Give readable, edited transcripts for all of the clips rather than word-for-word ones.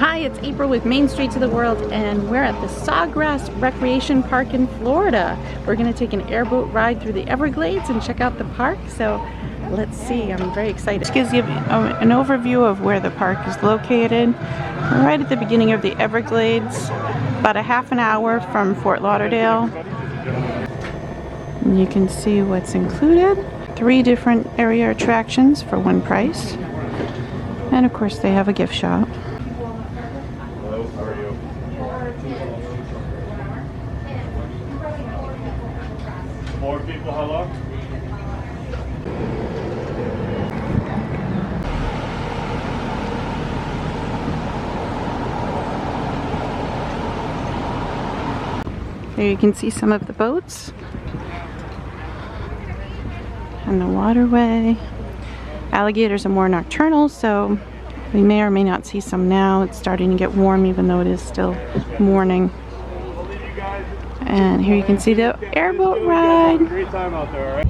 Hi, it's April with Main Streets of the World, and we're at the Sawgrass Recreation Park in Florida. We're going to take an airboat ride through the Everglades and check out the park, so let's see. I'm very excited. This gives you an overview of where the park is located. We're right at the beginning of the Everglades, about a half an hour from Fort Lauderdale. And you can see what's included. 3 different area attractions for one price. And of course they have a gift shop. Hello, how are you? More people, how long? There you can see some of the boats and the waterway. Alligators are more nocturnal, so we may or may not see some now. It's starting to get warm even though it is still morning. And here you can see the airboat ride. Great time out there, all right?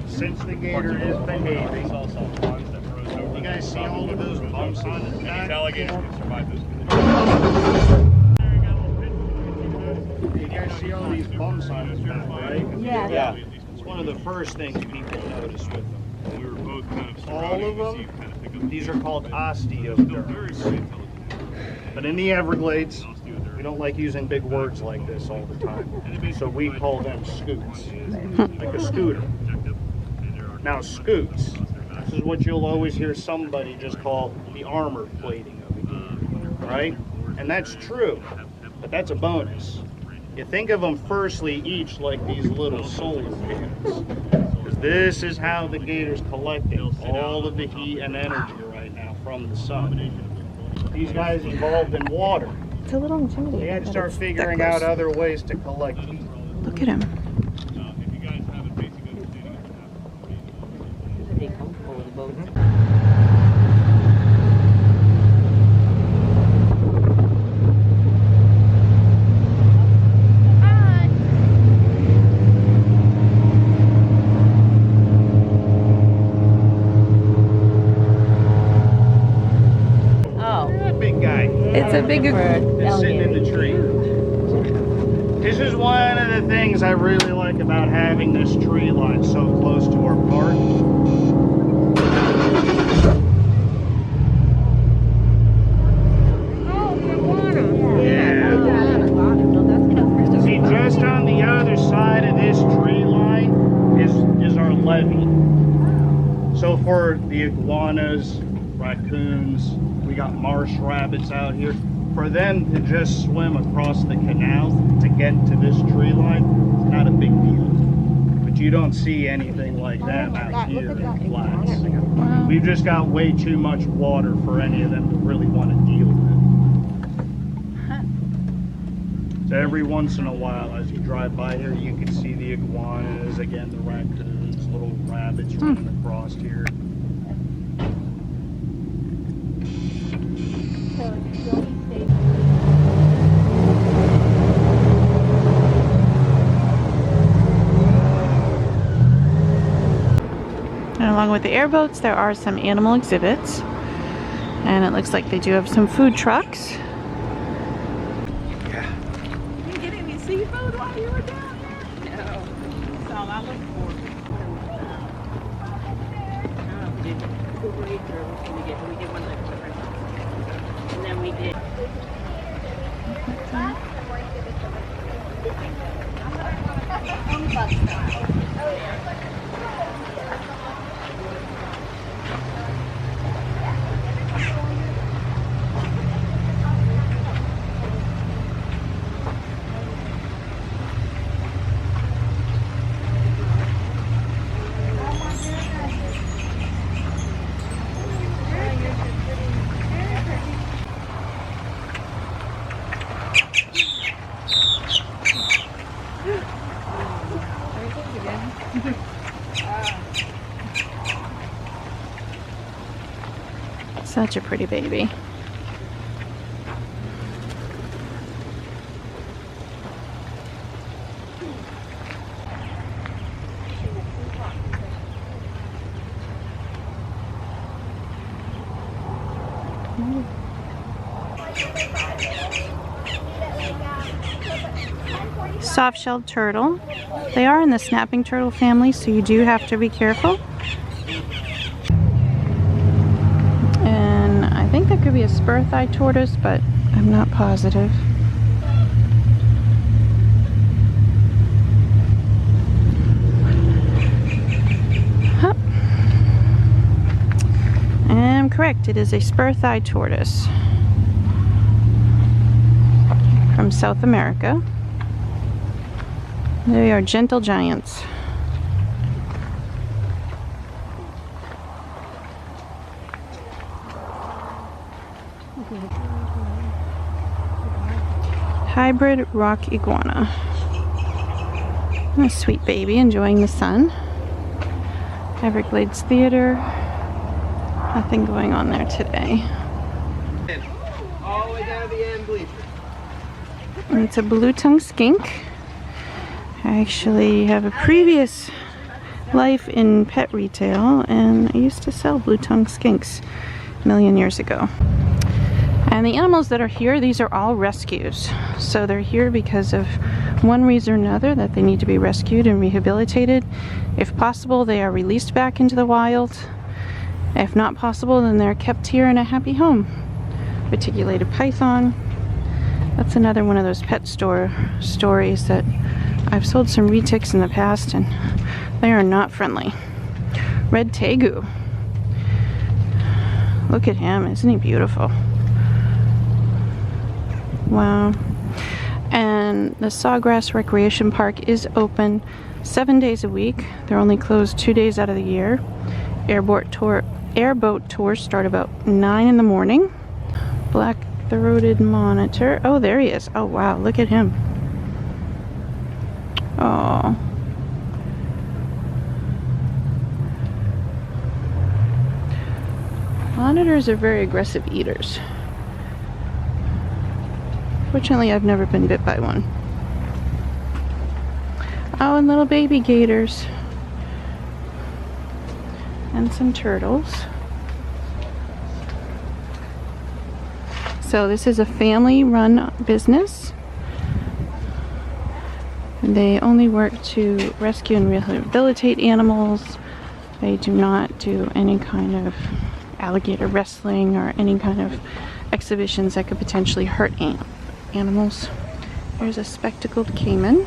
Since the gator is behaving, you guys see all of those bumps on his back? Alligators can survive this. You guys see all these bumps on his back, right? Yeah. It's one of the first things people notice with them. We were both kind of All of them, these are called osteoderms. But in the Everglades, we don't like using big words like this all the time. So we call them scoots, like a scooter. Now scoots, this is what you'll always hear somebody just call the armor plating of a gator, right? And that's true, but that's a bonus. You think of them firstly each like these little solar panels. Because this is how the gator's collecting all of the heat and energy right now from the sun. These guys evolved in water. It's a little intimidating. They had to start figuring out other ways to collect heat. Look at him. It's a bigger It's sitting in the tree. This is one of the things I really like about having this tree line so close to our park. Yeah. See, just on the other side of this tree line is our levee. So for the iguanas, raccoons, we got marsh rabbits out here. For them to just swim across the canal to get to this tree line, it's not a big deal. But you don't see anything like that out here in the flats. We've just got way too much water for any of them to really want to deal with. every once in a while, as you drive by here, you can see the iguanas, again, the raccoons, little rabbits running across here. And along with the airboats, there are some animal exhibits. And it looks like they do have some food trucks. Yeah. Did you get any seafood while you were down here? No. That's all I look for. We did we did one like and then we did. Such a pretty baby. Soft-shelled turtle. They are in the snapping turtle family, so you do have to be careful. And I think that could be a spur-thigh tortoise, but I'm not positive. Huh. I'm correct, it is a spur-thigh tortoise from South America. They are gentle giants. Hybrid rock iguana. A sweet baby enjoying the sun. Everglades Theater. Nothing going on there today. All the way down to the end bleacher. And it's a blue-tongued skink. I actually have a previous life in pet retail, and I used to sell blue-tongued skinks a million years ago. And the animals that are here, these are all rescues. So they're here because of one reason or another, that they need to be rescued and rehabilitated. If possible, they are released back into the wild. If not possible, then they're kept here in a happy home. Reticulated python. That's another one of those pet store stories that I've sold some retics in the past, and they are not friendly. Red tegu. Look at him, isn't he beautiful? Wow. And the Sawgrass Recreation Park is open 7 days a week. They're only closed 2 days out of the year. Airboat tours start about 9 in the morning. Black-throated monitor. Oh, there he is. Oh, wow. Look at him. Oh. Monitors are very aggressive eaters. Fortunately, I've never been bit by one. Oh, and little baby gators. And some turtles. So this is a family-run business. They only work to rescue and rehabilitate animals. They do not do any kind of alligator wrestling or any kind of exhibitions that could potentially hurt animals. There's a spectacled caiman.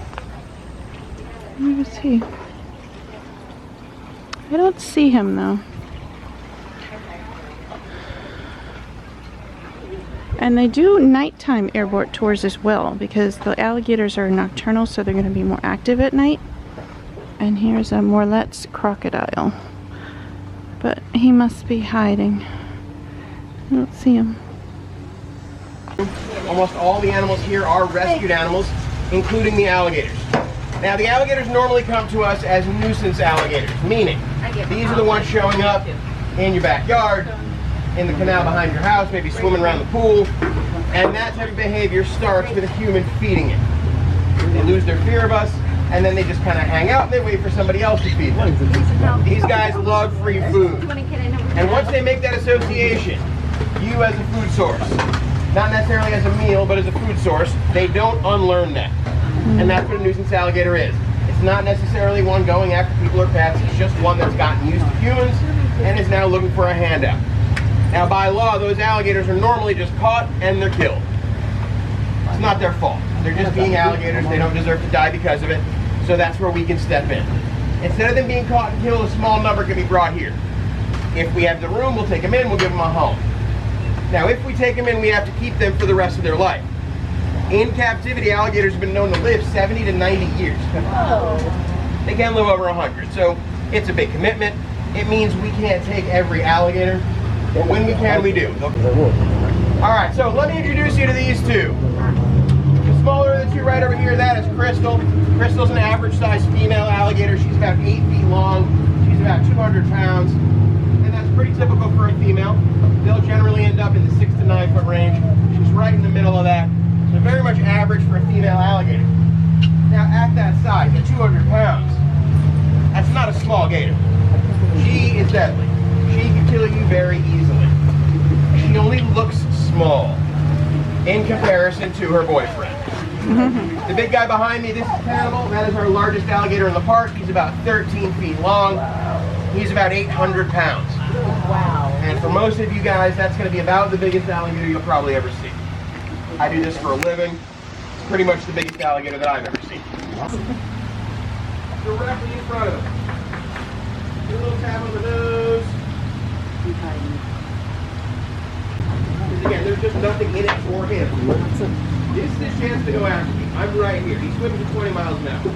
Where is he? I don't see him though. And they do nighttime airboat tours as well, because the alligators are nocturnal, so they're going to be more active at night. And here's a Morlet's crocodile. But he must be hiding. I don't see him. Almost all the animals here are rescued animals. including the alligators. Now, the alligators normally come to us as nuisance alligators, meaning these are the ones showing up in your backyard, in the canal behind your house, maybe swimming around the pool, and that type of behavior starts with a human feeding it. They lose their fear of us, and then they just kind of hang out and they wait for somebody else to feed them. These guys love free food. And once they make that association, you as a food source, not necessarily as a meal, but as a food source, they don't unlearn that. And that's what a nuisance alligator is. It's not necessarily one going after people or pets, it's just one that's gotten used to humans and is now looking for a handout. Now, by law, those alligators are normally just caught and they're killed. It's not their fault. They're just being alligators. They don't deserve to die because of it. So that's where we can step in. Instead of them being caught and killed, a small number can be brought here. If we have the room, we'll take them in, we'll give them a home. Now, if we take them in, we have to keep them for the rest of their life. In captivity, alligators have been known to live 70 to 90 years. They can live over 100, so it's a big commitment. It means we can't take every alligator, but when we can, we do. All right, so let me introduce you to these two. The smaller of the two right over here, that is Crystal. Crystal's an average-sized female alligator. She's about 8 feet long. She's about 200 pounds, and that's pretty typical for a female. They'll generally end up in the 6 to 9 foot range. She's right in the middle of that, so very much average for a female alligator. Now, at that size, at 200 pounds, that's not a small gator. She is deadly. She can kill you very easily. She only looks small in comparison to her boyfriend. The big guy behind me, this is Cannibal. That is our largest alligator in the park. He's about 13 feet long. He's about 800 pounds. Wow. And for most of you guys, that's going to be about the biggest alligator you'll probably ever see. I do this for a living. It's pretty much the biggest alligator that I've ever seen. Directly in front of him. Do a little tap on the nose. Because again, there's just nothing in it for him. This is his chance to go after me. I'm right here. He's swimming at 20 miles an hour.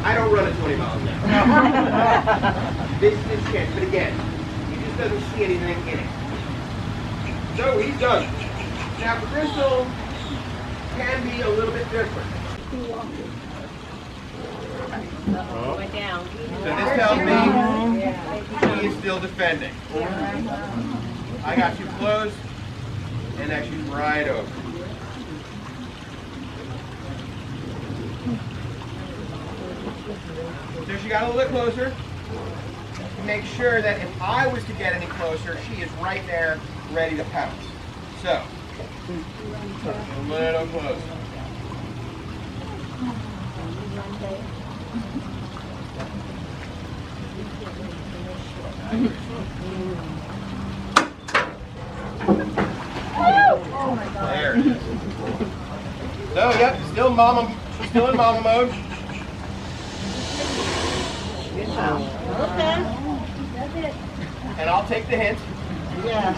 I don't run at 20 miles an hour. This is his chance. But again, he just doesn't see anything in it. So he's done. Now, Crystal can be a little bit different. Went down. So this tells me he is still defending. I got too close, and now she's right over. So she got a little bit closer. Make sure that if I was to get any closer, she is right there, ready to pounce. So, a little closer. There it is. So, yep, still mama. She's still in mama mode. Okay. That's it. And I'll take the hint. Yeah.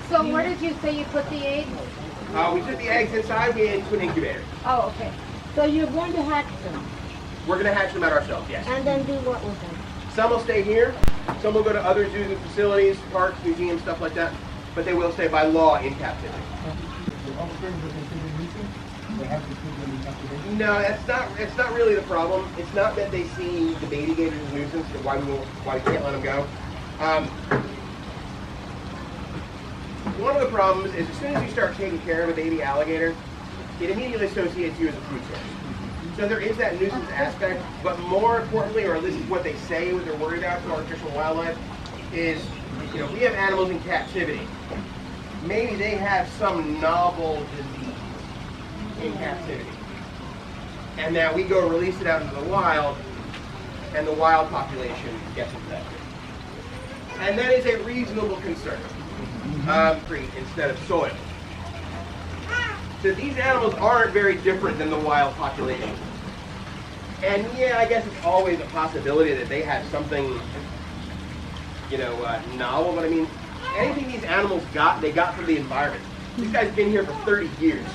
So where did you say you put the eggs? We took the eggs inside. We into an incubator. Oh, okay. So you're going to hatch them We're going to hatch them out ourselves. Yes. and then do what with them? Some will stay here. Some will go to other zoos and facilities, parks, museums, stuff like that. But they will stay by law in captivity. No, it's not really the problem. It's not that they see the baby gators as a nuisance and why we can't let them go. One of the problems is as soon as you start taking care of a baby alligator, it immediately associates you as a food source. So there is that nuisance aspect, but more importantly, or at least what they say what they're worried about to artificial wildlife, is, you know, if we have animals in captivity, maybe they have some novel disease in captivity. And now we go release it out into the wild, and the wild population gets infected. And that is a reasonable concern. Instead of soil. So these animals aren't very different than the wild population. And yeah, I guess it's always a possibility that they have something, you know, novel, but I mean, anything these animals got, they got from the environment. This guy's been here for 30 years.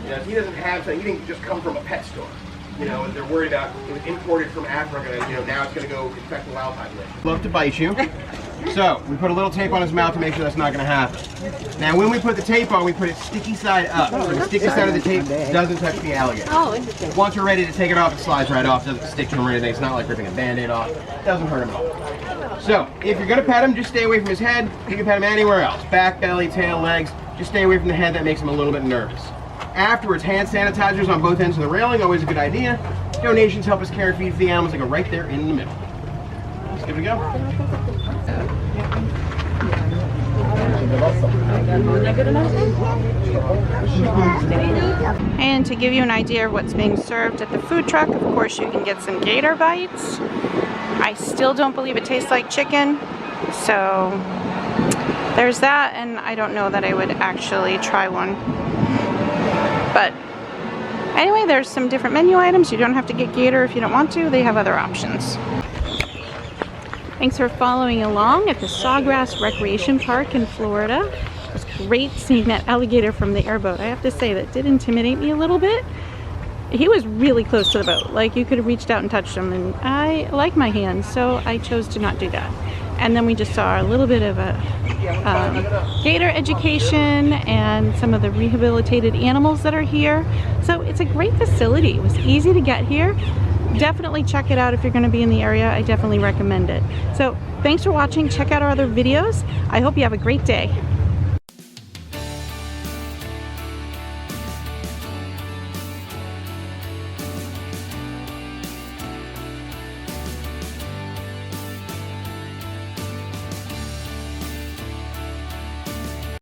You know, he doesn't have something, he didn't just come from a pet store. You know, and they're worried about it was imported from Africa, and you know, now it's going to go infect the wild population. Love to bite you. So we put a little tape on his mouth to make sure that's not going to happen. Now when we put the tape on, we put it sticky side up. So the sticky side of the tape doesn't touch the alligator. Oh, interesting. Once we're ready to take it off, it slides right off. Doesn't stick to him or anything. It's not like ripping a Band-Aid off. Doesn't hurt him at all. So if you're going to pet him, just stay away from his head. You can pet him anywhere else. Back, belly, tail, legs. Just stay away from the head. That makes him a little bit nervous. Afterwards, hand sanitizers on both ends of the railing. Always a good idea. Donations help us care and feed the animals. They go right there in the middle. Let's give it a go. And to give you an idea of what's being served at the food truck, of course you can get some gator bites. I still don't believe it tastes like chicken, so there's that, and I don't know that I would actually try one. But anyway, there's some different menu items. You don't have to get gator if you don't want to. They have other options. Thanks for following along at the Sawgrass Recreation Park in Florida. It was great seeing that alligator from the airboat. I have to say that did intimidate me a little bit. He was really close to the boat. Like, you could have reached out and touched him, and I like my hands, so I chose to not do that. And then we just saw a little bit of a gator education and some of the rehabilitated animals that are here. So it's a great facility. It was easy to get here. Definitely check it out if you're going to be in the area. I definitely recommend it. So thanks for watching. Check out our other videos. I hope you have a great day.